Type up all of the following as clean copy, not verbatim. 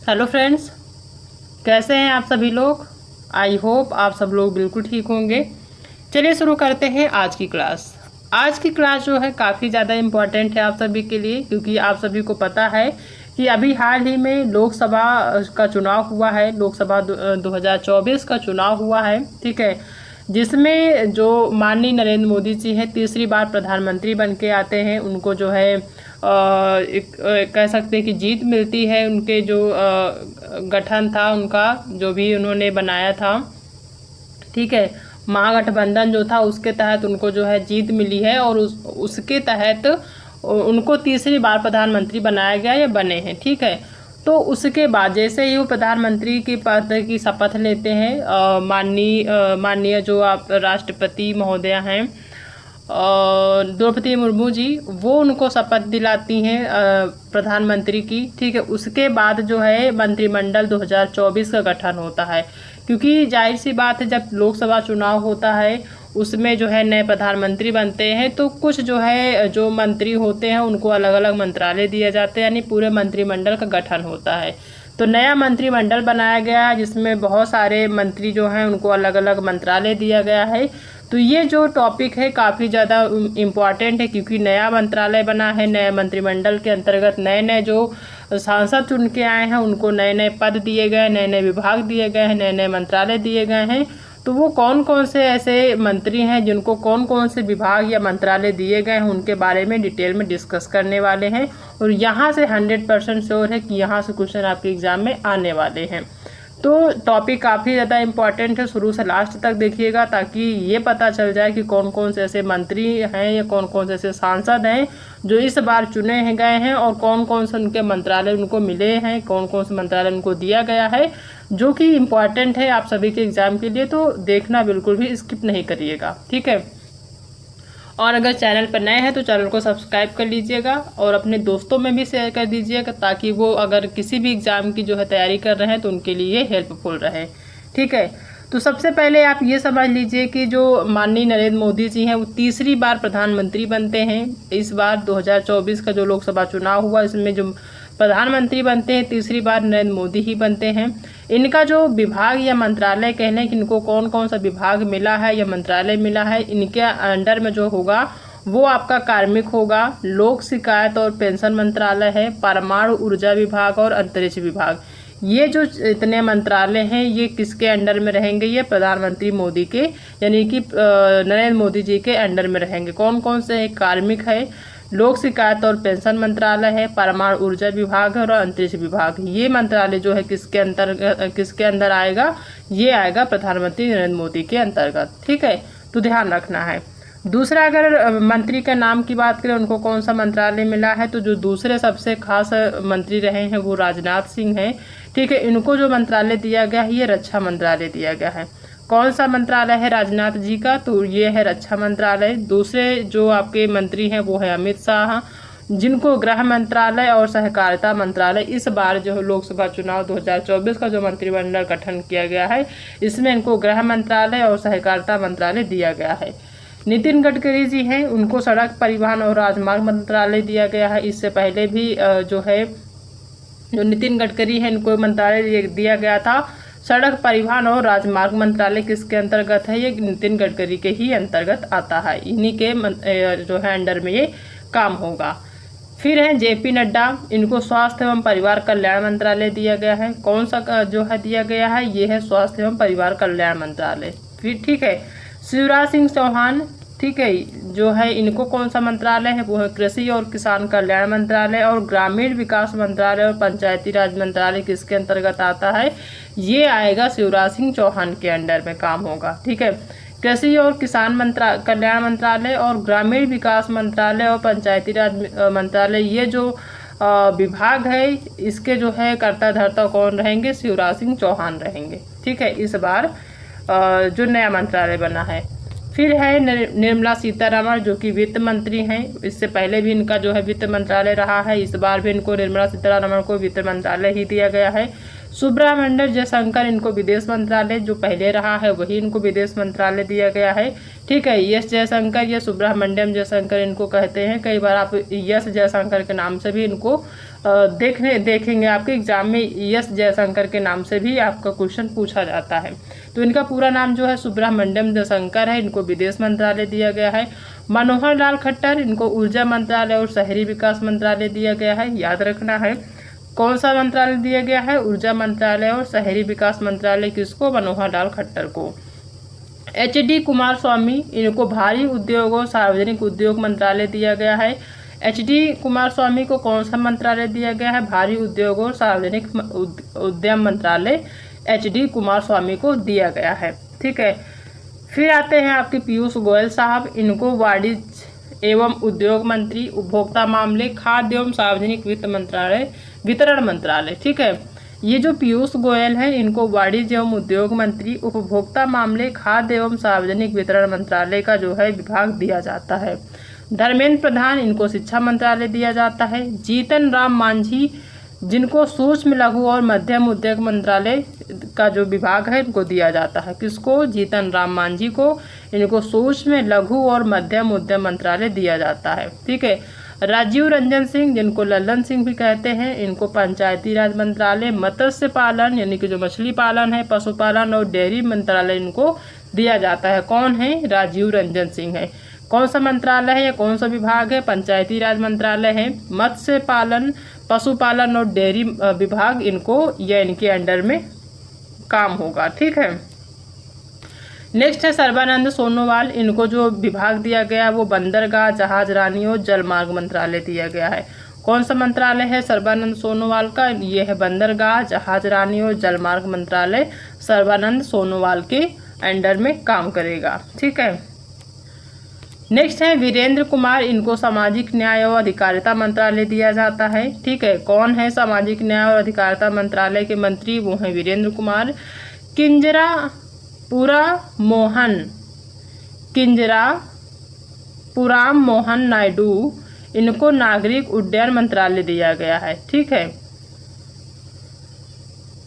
Hello friends, कैसे हैं आप सभी लोग। आई होप आप सब लोग बिल्कुल ठीक होंगे। चलिए शुरू करते हैं आज की क्लास। आज की क्लास जो है काफ़ी ज़्यादा इम्पॉर्टेंट है आप सभी के लिए, क्योंकि आप सभी को पता है कि अभी हाल ही में लोकसभा का चुनाव हुआ है। लोकसभा 2024 का चुनाव हुआ है, ठीक है, जिसमें जो माननीय नरेंद्र मोदी जी हैं तीसरी बार प्रधानमंत्री बन के आते हैं। उनको जो है कह सकते हैं कि जीत मिलती है। उनके जो गठन था, उनका जो भी उन्होंने बनाया था, ठीक है, महागठबंधन जो था उसके तहत उनको जो है जीत मिली है और उसके तहत उनको तीसरी बार प्रधानमंत्री बनाया गया या बने हैं, ठीक है। तो उसके बाद जैसे ही वो प्रधानमंत्री के पद की शपथ लेते हैं, माननीय जो आप राष्ट्रपति महोदया हैं द्रौपदी मुर्मू जी, वो उनको शपथ दिलाती हैं प्रधानमंत्री की, ठीक है। उसके बाद जो है मंत्रिमंडल 2024 का गठन होता है, क्योंकि जाहिर सी बात है जब लोकसभा चुनाव होता है उसमें जो है नए प्रधानमंत्री बनते हैं, तो कुछ जो है जो मंत्री होते हैं उनको अलग अलग मंत्रालय दिए जाते हैं, यानी पूरे मंत्रिमंडल का गठन होता है। तो नया मंत्रिमंडल बनाया गया है जिसमें बहुत सारे मंत्री जो हैं उनको अलग अलग मंत्रालय दिया गया है। तो ये जो टॉपिक है काफ़ी ज़्यादा इम्पॉर्टेंट है, क्योंकि नया मंत्रालय बना है, नए मंत्रिमंडल के अंतर्गत नए नए जो सांसद चुन के आए हैं उनको नए नए पद दिए गए, नए नए विभाग दिए गए हैं, नए नए मंत्रालय दिए गए हैं। तो वो कौन कौन से ऐसे मंत्री हैं जिनको कौन कौन से विभाग या मंत्रालय दिए गए हैं उनके बारे में डिटेल में डिस्कस करने वाले हैं। और यहाँ से 100% श्योर है कि यहाँ से क्वेश्चन आपके एग्जाम में आने वाले हैं। तो टॉपिक काफ़ी ज़्यादा इम्पॉर्टेंट है, शुरू से लास्ट तक देखिएगा ताकि ये पता चल जाए कि कौन कौन से ऐसे मंत्री हैं या कौन कौन से ऐसे सांसद हैं जो इस बार चुने गए हैं और कौन कौन से उनके मंत्रालय उनको मिले हैं, कौन कौन से मंत्रालय उनको दिया गया है, जो कि इम्पॉर्टेंट है आप सभी के एग्ज़ाम के लिए। तो देखना बिल्कुल भी स्किप नहीं करिएगा, ठीक है। और अगर चैनल पर नए हैं तो चैनल को सब्सक्राइब कर लीजिएगा और अपने दोस्तों में भी शेयर कर दीजिएगा, ताकि वो अगर किसी भी एग्ज़ाम की जो है तैयारी कर रहे हैं तो उनके लिए हेल्पफुल रहे, ठीक है। तो सबसे पहले आप ये समझ लीजिए कि जो माननीय नरेंद्र मोदी जी हैं वो तीसरी बार प्रधानमंत्री बनते हैं। इस बार 2024 का जो लोकसभा चुनाव हुआ इसमें जो प्रधानमंत्री बनते हैं तीसरी बार नरेंद्र मोदी ही बनते हैं। इनका जो विभाग या मंत्रालय कह लें कि इनको कौन कौन सा विभाग मिला है या मंत्रालय मिला है, इनके अंडर में जो होगा वो आपका कार्मिक होगा, लोक शिकायत और पेंशन मंत्रालय है, परमाणु ऊर्जा विभाग और अंतरिक्ष विभाग। ये जो इतने मंत्रालय हैं ये किसके अंडर में रहेंगे? ये प्रधानमंत्री मोदी के यानी कि नरेंद्र मोदी जी के अंडर में रहेंगे। कौन कौन से है? कार्मिक है, लोक शिकायत और पेंशन मंत्रालय है, परमाणु ऊर्जा विभाग है और अंतरिक्ष विभाग। ये मंत्रालय जो है किसके अंदर आएगा? ये आएगा प्रधानमंत्री नरेंद्र मोदी के अंतर्गत, ठीक है। तो ध्यान रखना है। दूसरा, अगर मंत्री का नाम की बात करें उनको कौन सा मंत्रालय मिला है, तो जो दूसरे सबसे खास मंत्री रहे हैं वो राजनाथ सिंह हैं, ठीक है। इनको जो मंत्रालय दिया गया है ये रक्षा मंत्रालय दिया गया है। कौन सा मंत्रालय है राजनाथ जी का? तो ये है रक्षा मंत्रालय। दूसरे जो आपके मंत्री हैं वो है अमित शाह, जिनको गृह मंत्रालय और सहकारिता मंत्रालय इस बार जो लोकसभा चुनाव 2024 का जो मंत्रिमंडल गठन किया गया है इसमें इनको गृह मंत्रालय और सहकारिता मंत्रालय दिया गया है। नितिन गडकरी जी हैं, उनको सड़क परिवहन और राजमार्ग मंत्रालय दिया गया है। इससे पहले भी जो नितिन गडकरी हैं इनको मंत्रालय दिया गया था। सड़क परिवहन और राजमार्ग मंत्रालय किसके अंतर्गत है? ये नितिन गडकरी के ही अंतर्गत आता है। इन्हीं के जो है अंडर में ये काम होगा। फिर हैं जेपी नड्डा, इनको स्वास्थ्य एवं परिवार कल्याण मंत्रालय दिया गया है। कौन सा जो है दिया गया है? ये है स्वास्थ्य एवं परिवार कल्याण मंत्रालय। फिर ठीक है, शिवराज सिंह चौहान, ठीक है, जो है इनको कौन सा मंत्रालय है? वो है कृषि और किसान कल्याण मंत्रालय। और ग्रामीण विकास मंत्रालय और पंचायती राज मंत्रालय किसके अंतर्गत आता है? ये आएगा शिवराज सिंह चौहान के अंडर में काम होगा, ठीक है। कृषि और किसान कल्याण मंत्रालय और ग्रामीण विकास मंत्रालय और पंचायती राज मंत्रालय, ये जो विभाग है इसके जो है कर्ता धर्ता कौन रहेंगे? शिवराज सिंह चौहान रहेंगे, ठीक है, इस बार जो नया मंत्रालय बना है। फिर है निर्मला सीतारमण, जो कि वित्त मंत्री हैं। इससे पहले भी इनका जो है वित्त मंत्रालय रहा है, इस बार भी इनको निर्मला सीतारमण को वित्त मंत्रालय ही दिया गया है। सुब्रमण्यम जयशंकर इनको विदेश मंत्रालय जो पहले रहा है वही इनको विदेश मंत्रालय दिया गया है। ठीक है, एस जयशंकर या सुब्रमण्यम जयशंकर इनको कहते हैं। कई बार आप एस जयशंकर के नाम से भी इनको देखेंगे आपके एग्जाम में, एस जयशंकर के नाम से भी आपका क्वेश्चन पूछा जाता है। तो इनका पूरा नाम जो है सुब्रमण्यम जयशंकर है, इनको विदेश मंत्रालय दिया गया है। मनोहर लाल खट्टर इनको ऊर्जा मंत्रालय और शहरी विकास मंत्रालय दिया गया है। याद रखना है कौन सा मंत्रालय दिया गया है, ऊर्जा मंत्रालय और शहरी विकास मंत्रालय किसको, मनोहर लाल खट्टर को। HD कुमार स्वामी इनको भारी उद्योग और सार्वजनिक उद्योग मंत्रालय दिया गया है। HD कुमार स्वामी को कौन सा मंत्रालय दिया गया है, भारी उद्योग और सार्वजनिक उद्यम मंत्रालय HD कुमार स्वामी को दिया गया है। ठीक है, फिर आते हैं आपके पीयूष गोयल साहब, इनको वाणिज्य एवं उद्योग मंत्री, उपभोक्ता मामले, खाद्य एवं सार्वजनिक वितरण मंत्रालय। ठीक है, ये जो पीयूष गोयल है इनको वाणिज्य एवं उद्योग मंत्री, उपभोक्ता मामले, खाद्य एवं सार्वजनिक वितरण मंत्रालय का जो है विभाग दिया जाता है। धर्मेंद्र प्रधान इनको शिक्षा मंत्रालय दिया जाता है। जीतन राम मांझी जिनको सूक्ष्म लघु और मध्यम उद्योग मंत्रालय का जो विभाग है इनको दिया जाता है। किसको, जीतन राम मांझी को इनको सूक्ष्म लघु और मध्यम उद्यम मंत्रालय दिया जाता है। ठीक है, राजीव रंजन सिंह जिनको लल्लन सिंह भी कहते हैं, इनको पंचायती राज मंत्रालय, मत्स्य पालन यानी कि जो मछली पालन है, पशुपालन और डेयरी मंत्रालय इनको दिया जाता है। कौन है, राजीव रंजन सिंह है। कौन सा मंत्रालय है या कौन सा विभाग है, पंचायती राज मंत्रालय है। मत्स्य पालन, पशुपालन और डेयरी विभाग इनको या इनके अंडर में काम होगा। ठीक है, नेक्स्ट है सर्बानंद सोनोवाल, इनको जो विभाग दिया गया है वो बंदरगाह, जहाज रानी और जलमार्ग मंत्रालय दिया गया है। कौन सा मंत्रालय है सर्बानंद सोनोवाल का, ये है बंदरगाह, जहाज रानी और जलमार्ग मंत्रालय सर्बानंद सोनोवाल के अंडर में काम करेगा। ठीक है, नेक्स्ट है वीरेंद्र कुमार, इनको सामाजिक न्याय और अधिकारिता मंत्रालय दिया जाता है। ठीक है, कौन है सामाजिक न्याय और अधिकारिता मंत्रालय के मंत्री, वो हैं वीरेंद्र कुमार। किंजरापुराम मोहन नायडू इनको नागरिक उड्डयन मंत्रालय दिया गया है। ठीक है,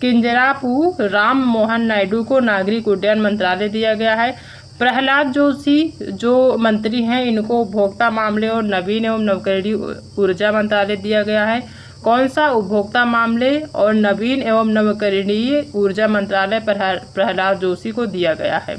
किंजरापुराम मोहन नायडू को नागरिक उड्डयन मंत्रालय दिया गया है। प्रहलाद जोशी जो मंत्री हैं इनको उपभोक्ता मामले और नवीन एवं नवकरणीय ऊर्जा मंत्रालय दिया गया है। कौन सा, उपभोक्ता मामले और नवीन एवं नवकरणीय ऊर्जा मंत्रालय प्रहलाद जोशी को दिया गया है।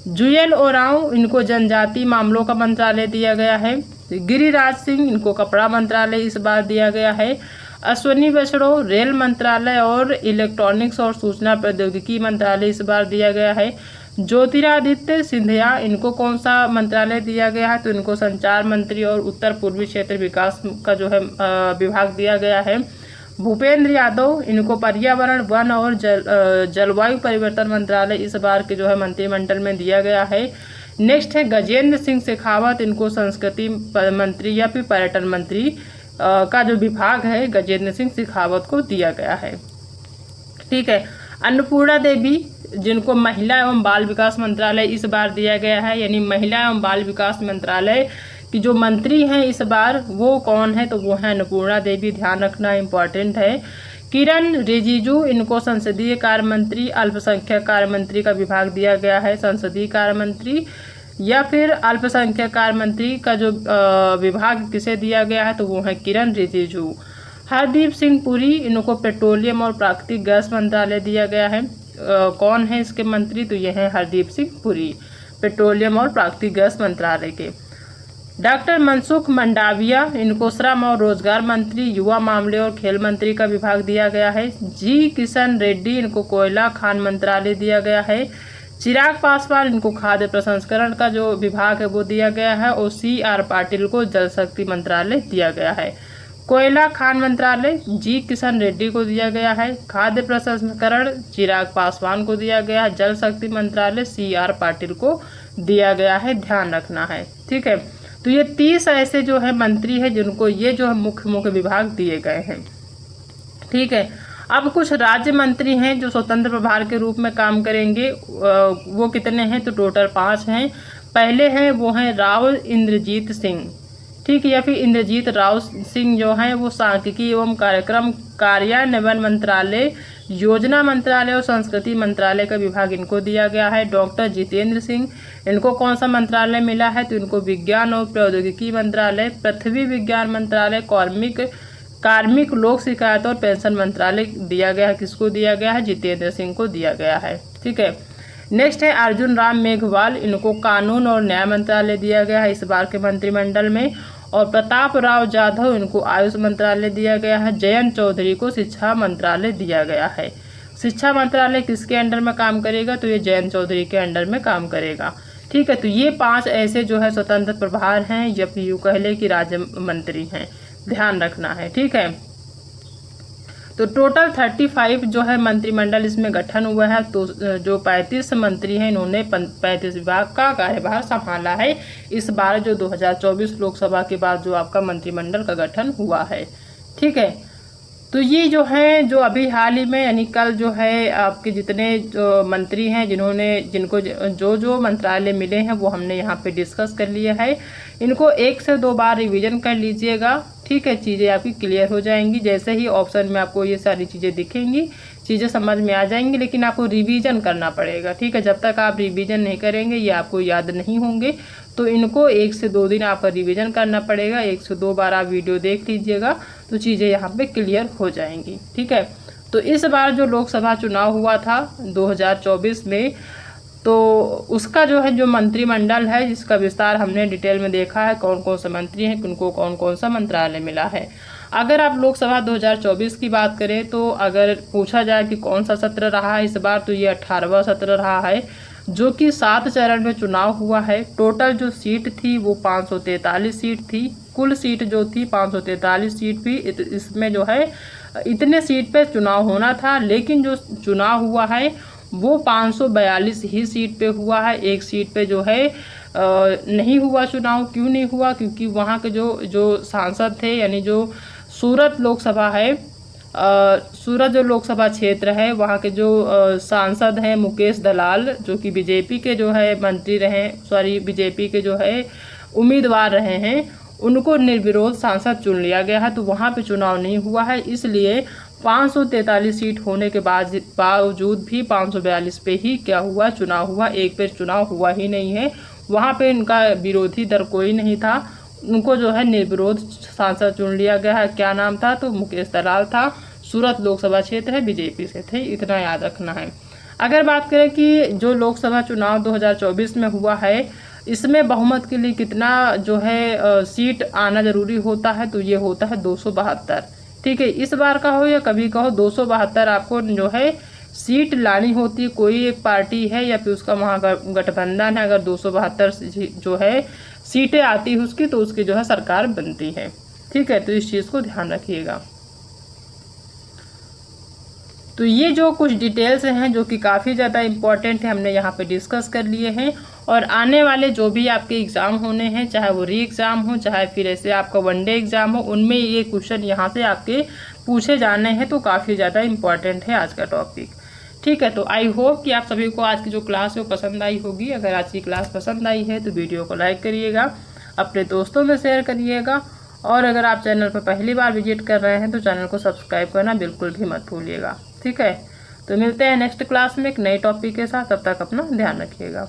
जुएल ओरांव इनको जनजातीय मामलों का मंत्रालय दिया गया है। गिरिराज सिंह इनको कपड़ा मंत्रालय इस बार दिया गया है। अश्विनी वैष्णव रेल मंत्रालय और इलेक्ट्रॉनिक्स और सूचना प्रौद्योगिकी मंत्रालय इस बार दिया गया है। ज्योतिरादित्य सिंधिया इनको कौन सा मंत्रालय दिया गया है, तो इनको संचार मंत्री और उत्तर पूर्वी क्षेत्र विकास का जो है विभाग दिया गया है। भूपेंद्र यादव इनको पर्यावरण, वन और जलवायु परिवर्तन मंत्रालय इस बार के जो है मंत्रिमंडल में दिया गया है। नेक्स्ट है गजेंद्र सिंह शेखावत, इनको संस्कृति मंत्री या फिर पर्यटन मंत्री का जो विभाग है गजेंद्र सिंह शेखावत को दिया गया है। ठीक है, अन्नपूर्णा देवी जिनको महिला एवं बाल विकास मंत्रालय इस बार दिया गया है, यानी महिला एवं बाल विकास मंत्रालय की जो मंत्री हैं इस बार वो कौन है, तो वो है अन्नपूर्णा देवी। ध्यान रखना इम्पॉर्टेंट है। किरण रिजिजू इनको संसदीय कार्य मंत्री, अल्पसंख्यक कार्य मंत्री का विभाग दिया गया है। संसदीय कार्य मंत्री या फिर अल्पसंख्यक कार्य मंत्री का जो विभाग किसे दिया गया है, तो वो है किरण रिजिजू। हरदीप सिंह पुरी इनको पेट्रोलियम और प्राकृतिक गैस मंत्रालय दिया गया है। कौन है इसके मंत्री, तो ये हैं हरदीप सिंह पुरी, पेट्रोलियम और प्राकृतिक गैस मंत्रालय के। डॉक्टर मनसुख मंडाविया इनको श्रम और रोजगार मंत्री, युवा मामले और खेल मंत्री का विभाग दिया गया है। जी किशन रेड्डी इनको कोयला खान मंत्रालय दिया गया है। चिराग पासवान इनको खाद्य प्रसंस्करण का जो विभाग है वो दिया गया है। और CR पाटिल को जल शक्ति मंत्रालय दिया गया है। कोयला खान मंत्रालय जी किशन रेड्डी को दिया गया है। खाद्य प्रसंस्करण चिराग पासवान को दिया गया है। जल शक्ति मंत्रालय CR पाटिल को दिया गया है, ध्यान रखना है। ठीक है, तो ये 30 ऐसे जो है मंत्री है जिनको ये जो है मुख्य मुख्य विभाग दिए गए हैं। ठीक है, अब कुछ राज्य मंत्री हैं जो स्वतंत्र प्रभार के रूप में काम करेंगे। वो कितने हैं, तो टोटल 5 हैं। पहले हैं वो हैं राव इंद्रजीत सिंह। ठीक है। या फिर इंद्रजीत राव सिंह जो हैं वो सांख्यिकी एवं कार्यक्रम कार्यान्वयन मंत्रालय, योजना मंत्रालय और संस्कृति मंत्रालय का विभाग इनको दिया गया है। डॉक्टर जितेंद्र सिंह, इनको कौन सा मंत्रालय मिला है, तो इनको विज्ञान और प्रौद्योगिकी मंत्रालय, पृथ्वी विज्ञान मंत्रालय, कार्मिक लोक शिकायत और पेंशन मंत्रालय दिया गया है। किसको दिया गया है, जितेंद्र सिंह को दिया गया है। ठीक है। नेक्स्ट है अर्जुन राम मेघवाल, इनको कानून और न्याय मंत्रालय दिया गया है इस बार के मंत्रिमंडल में। और प्रताप राव जाधव, इनको आयुष मंत्रालय दिया गया है। जयंत चौधरी को शिक्षा मंत्रालय दिया गया है। शिक्षा मंत्रालय किसके अंडर में काम करेगा, तो ये जयंत चौधरी के अंडर में काम करेगा। ठीक है। तो ये 5 ऐसे जो है स्वतंत्र प्रभार हैं या फिर यूँ कह ले कि राज्य मंत्री हैं, ध्यान रखना है। ठीक है। तो टोटल 35 जो है मंत्रिमंडल इसमें गठन हुआ है। तो जो 35 मंत्री हैं इन्होंने 35 विभाग का कार्यभार संभाला है इस बार जो 2024 लोकसभा के बाद जो आपका मंत्रिमंडल का गठन हुआ है। ठीक है। तो ये जो है जो अभी हाल ही में यानी कल जो है आपके जितने जो मंत्री हैं जिनको जो मंत्रालय मिले हैं वो हमने यहाँ पे डिस्कस कर लिया है। इनको 1 से 2 बार रिवीजन कर लीजिएगा। ठीक है। चीज़ें आपकी क्लियर हो जाएंगी। जैसे ही ऑप्शन में आपको ये सारी चीज़ें दिखेंगी चीज़ें समझ में आ जाएंगी, लेकिन आपको रिवीजन करना पड़ेगा। ठीक है। जब तक आप रिवीजन नहीं करेंगे ये आपको याद नहीं होंगे। तो इनको 1 से 2 दिन आपका रिवीजन करना पड़ेगा। 1 से 2 बार आप वीडियो देख लीजिएगा तो चीज़ें यहाँ पे क्लियर हो जाएंगी। ठीक है। तो इस बार जो लोकसभा चुनाव हुआ था 2024 में, तो उसका जो है जो मंत्रिमंडल है जिसका विस्तार हमने डिटेल में देखा है, कौन कौन से मंत्री हैं, किनको कौन कौन सा मंत्रालय मिला है। अगर आप लोकसभा 2024 की बात करें तो अगर पूछा जाए कि कौन सा सत्र रहा है इस बार, तो ये 18वां सत्र रहा है जो कि 7 चरण में चुनाव हुआ है। टोटल जो सीट थी वो 543 सीट थी। कुल सीट जो थी 543 सीट थी। इसमें जो है इतने सीट पे चुनाव होना था, लेकिन जो चुनाव हुआ है वो 542 ही सीट पे हुआ है। एक सीट पे जो है नहीं हुआ चुनाव। क्यों नहीं हुआ, क्योंकि वहाँ के जो सांसद थे यानी जो सूरत लोकसभा है, सूरत जो लोकसभा क्षेत्र है वहाँ के जो सांसद हैं मुकेश दलाल, जो कि बीजेपी के जो है मंत्री रहे, बीजेपी के जो है उम्मीदवार रहे हैं, उनको निर्विरोध सांसद चुन लिया गया है। तो वहाँ पे चुनाव नहीं हुआ है, इसलिए 543 सीट होने के बावजूद भी 542 पे ही क्या हुआ, चुनाव हुआ। एक पे चुनाव हुआ ही नहीं है। वहाँ पे इनका विरोधी दल कोई नहीं था, उनको जो है निर्विरोध सांसद चुन लिया गया है। क्या नाम था, तो मुकेश दलाल था। सूरत लोकसभा क्षेत्र है, बीजेपी से थे, इतना याद रखना है। अगर बात करें कि जो लोकसभा चुनाव 2024 में हुआ है इसमें बहुमत के लिए कितना जो है सीट आना जरूरी होता है, तो ये होता है 272। ठीक है। इस बार का हो या कभी का हो 272 आपको जो है सीट लानी होती है। कोई एक पार्टी है या फिर उसका महागठबंधन है, अगर 272 जो है सीटें आती है उसकी, तो उसकी जो है सरकार बनती है। ठीक है। तो इस चीज़ को ध्यान रखिएगा। तो ये जो कुछ डिटेल्स हैं जो कि काफ़ी ज़्यादा इम्पॉर्टेंट है, हमने यहाँ पे डिस्कस कर लिए हैं। और आने वाले जो भी आपके एग्ज़ाम होने हैं, चाहे वो री एग्ज़ाम हो चाहे फिर ऐसे आपका वनडे एग्ज़ाम हो, उनमें ये क्वेश्चन यहाँ से आपके पूछे जाने हैं। तो काफ़ी ज़्यादा इम्पॉर्टेंट है आज का टॉपिक। ठीक है। तो आई होप कि आप सभी को आज की जो क्लास है वो पसंद आई होगी। अगर आज की क्लास पसंद आई है तो वीडियो को लाइक करिएगा, अपने दोस्तों में शेयर करिएगा, और अगर आप चैनल पर पहली बार विजिट कर रहे हैं तो चैनल को सब्सक्राइब करना बिल्कुल भी मत भूलिएगा। ठीक है। तो मिलते हैं नेक्स्ट क्लास में एक नए टॉपिक के साथ। तब तक अपना ध्यान रखिएगा।